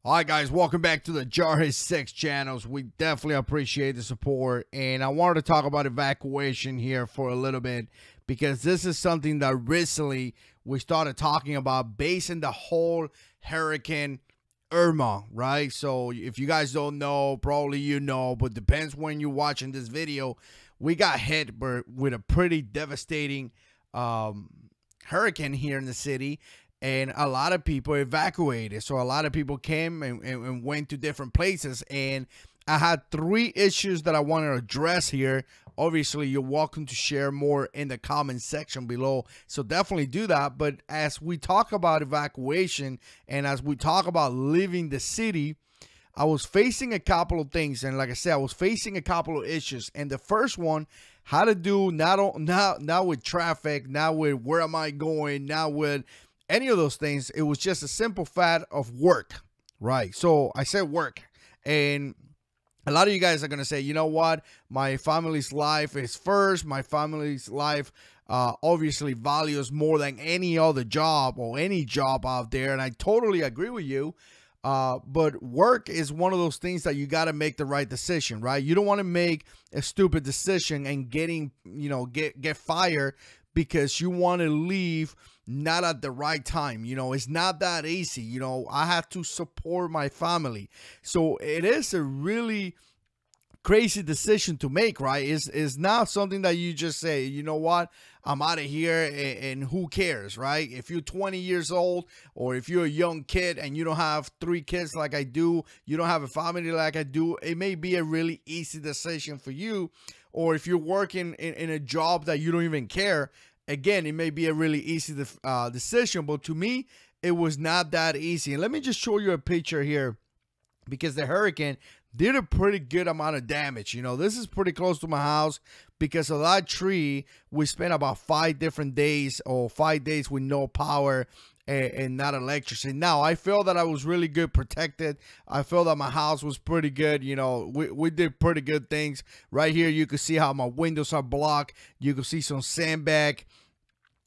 Hi guys, welcome back to the JH6 channels. We definitely appreciate the support, and I wanted to talk about evacuation here for a little bit because this is something that recently we started talking about based on the whole Hurricane Irma, right? So if you guys don't know, probably you know, but depends when you're watching this video. We got hit with a pretty devastating hurricane here in the city, and a lot of people evacuated. So a lot of people came and went to different places, and I had three issues that I want to address here. Obviously, you're welcome to share more in the comment section below, so definitely do that. But as we talk about evacuation and as we talk about leaving the city, I was facing a couple of things, and like I said, I was facing a couple of issues. And the first one had to do not with traffic, not with where am I going, not with any of those things. It was just a simple fact of work, right? So I said work, and a lot of you guys are going to say, you know what, my family's life is first. My family's life obviously values more than any other job or any job out there, and I totally agree with you. But work is one of those things that you got to make the right decision, right? You don't want to make a stupid decision and get fired because you want to leave not at the right time. It's not that easy. I have to support my family. So it is a really crazy decision to make, right? It's not something that you just say, you know what, I'm out of here and who cares, right? If you're 20 years old, or if you're a young kid and you don't have three kids like I do, you don't have a family like I do, it may be a really easy decision for you. Or if you're working in a job that you don't even care, again, it may be a really easy decision. But to me, it was not that easy. And let me just show you a picture here, because the hurricane did a pretty good amount of damage. This is pretty close to my house. Because of that tree, we spent about 5 different days, or 5 days with no power and not electricity. Now, I feel that I was really good protected. I feel that my house was pretty good. We did pretty good things. Right here, you can see how my windows are blocked. You can see some sandbag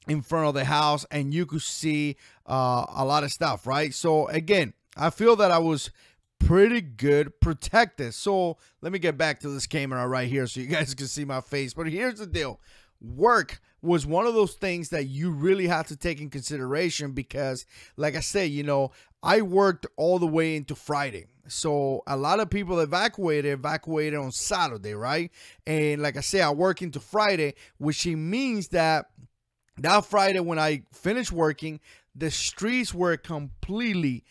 in front of the house, and you could see a lot of stuff, right? So again, I feel that I was pretty good protected. So let me get back to this camera right here so you guys can see my face. But here's the deal. Work was one of those things that you really have to take in consideration, because like I say, I worked all the way into Friday. So a lot of people evacuated on Saturday, right? And like I say, I work into Friday, which means that Friday when I finished working, the streets were completely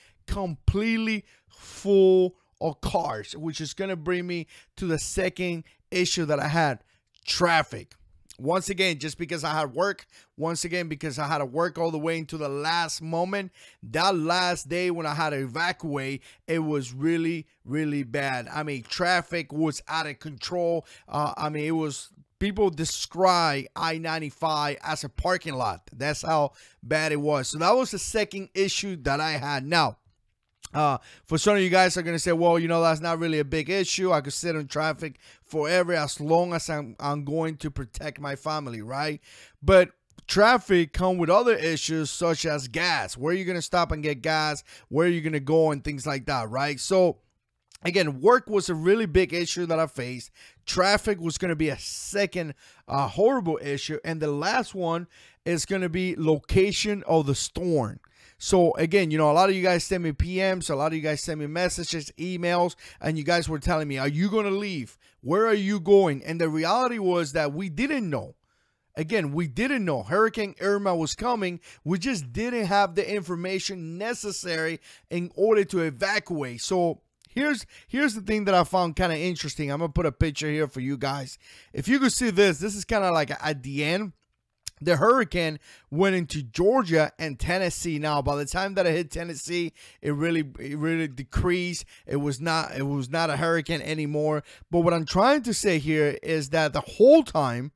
full of cars, which is going to bring me to the second issue that I had: traffic. Once again, just because I had work, because I had to work all the way into the last moment, that last day when I had to evacuate, it was really, really bad. I mean, traffic was out of control. It was, people describe I-95 as a parking lot. That's how bad it was. So that was the second issue that I had. Now, for some of you guys are going to say, well, that's not really a big issue. I could sit in traffic forever as long as I'm going to protect my family, right? But traffic come with other issues such as gas. Where are you going to stop and get gas? Where are you going to go and things like that, right? So again, work was a really big issue that I faced. Traffic was going to be a second horrible issue. And the last one is going to be location of the storm. So again, a lot of you guys send me PMs, a lot of you guys send me messages, emails, and you guys were telling me, are you going to leave? Where are you going? And the reality was that we didn't know. Again, we didn't know Hurricane Irma was coming. We just didn't have the information necessary in order to evacuate. So here's the thing that I found kind of interesting. I'm going to put a picture here for you guys. If you could see this is kind of like at the end. The hurricane went into Georgia and Tennessee. Now, by the time that it hit Tennessee, it really decreased. It was not a hurricane anymore. But what I'm trying to say here is that the whole time,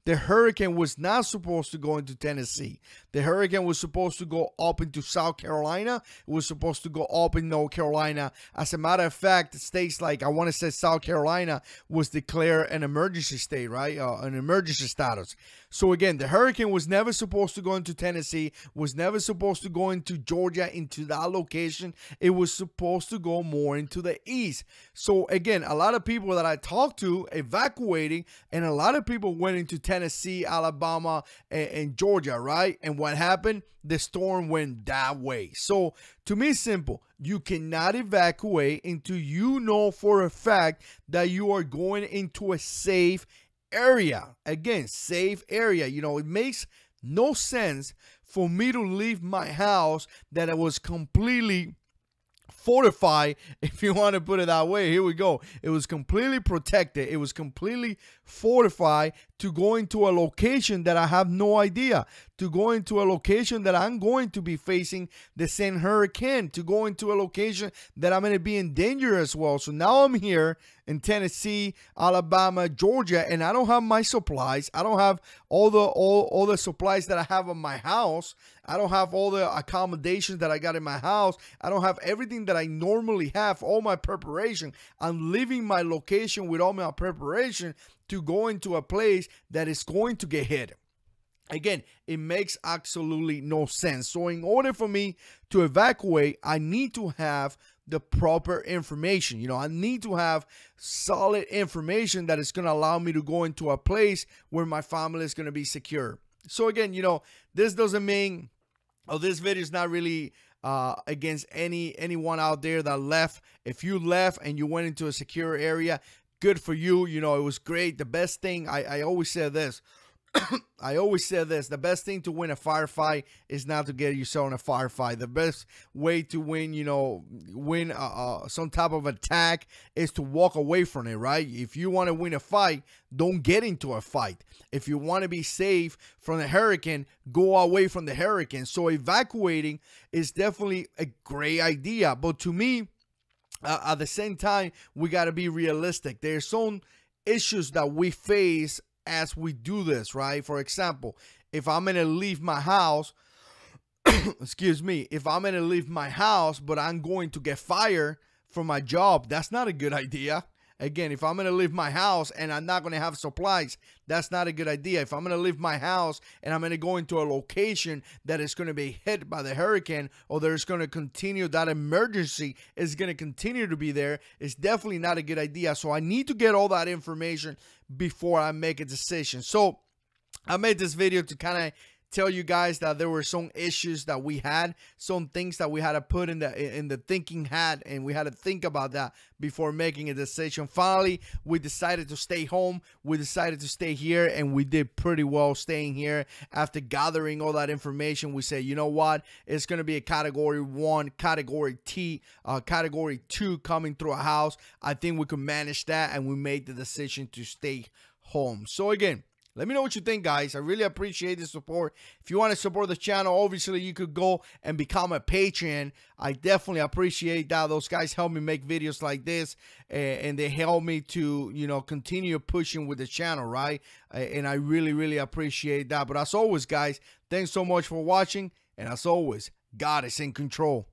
the hurricane was not supposed to go into Tennessee. The hurricane was supposed to go up into South Carolina. It was supposed to go up in North Carolina. As a matter of fact, states like, I want to say South Carolina was declared an emergency state, right? An emergency status. So again, the hurricane was never supposed to go into Tennessee, was never supposed to go into Georgia, into that location. It was supposed to go more into the east. So again, a lot of people that I talked to evacuating, and a lot of people went into Tennessee, Alabama, and Georgia, right? And what happened? The storm went that way. So to me, it's simple. You cannot evacuate until you know for a fact that you are going into a safe area. Again, safe area. You know, it makes no sense for me to leave my house that it was completely fortified, if you want to put it that way. Here we go. It was completely protected. It was completely fortified to go into a location that I have no idea, to go into a location that I'm going to be facing the same hurricane, to go into a location that I'm going to be in danger as well. So now I'm here in Tennessee, Alabama, Georgia, and I don't have my supplies. I don't have all the supplies that I have in my house. I don't have all the accommodations that I got in my house. I don't have everything that I normally have, all my preparation. I'm leaving my location with all my preparation to go into a place that is going to get hit. Again, it makes absolutely no sense. So in order for me to evacuate, I need to have the proper information. You know, I need to have solid information that is going to allow me to go into a place where my family is going to be secure. So again, you know, this doesn't mean, oh, this video is not really against anyone out there that left. If you left and you went into a secure area, good for you. You know, it was great. The best thing, I always say this, I always say this, the best thing to win a firefight is not to get yourself in a firefight. The best way to win, you know, some type of attack is to walk away from it, right? If you want to win a fight, don't get into a fight. If you want to be safe from the hurricane, go away from the hurricane. So evacuating is definitely a great idea. But to me, at the same time, we got to be realistic. There's some issues that we face as we do this, right? For example, if I'm going to leave my house, excuse me, if I'm going to leave my house, but I'm going to get fired from my job, that's not a good idea. Again, if I'm going to leave my house and I'm not going to have supplies, that's not a good idea. If I'm going to leave my house and I'm going to go into a location that is going to be hit by the hurricane, or there's going to continue, that emergency is going to continue to be there, it's definitely not a good idea. So I need to get all that information before I make a decision. So I made this video to kind of tell you guys that there were some issues that we had, some things that we had to put in the thinking hat, and we had to think about that before making a decision. Finally, we decided to stay home. We decided to stay here, and we did pretty well staying here. After gathering all that information, we said, you know what, it's going to be a category 1, category 2 coming through a house. I think we could manage that, and we made the decision to stay home. So again, let me know what you think, guys. I really appreciate the support. If you want to support the channel, obviously you could go and become a patron. I definitely appreciate that. Those guys help me make videos like this, and they help me to, you know, continue pushing with the channel, right? And I really, really appreciate that. But as always, guys, thanks so much for watching. And as always, God is in control.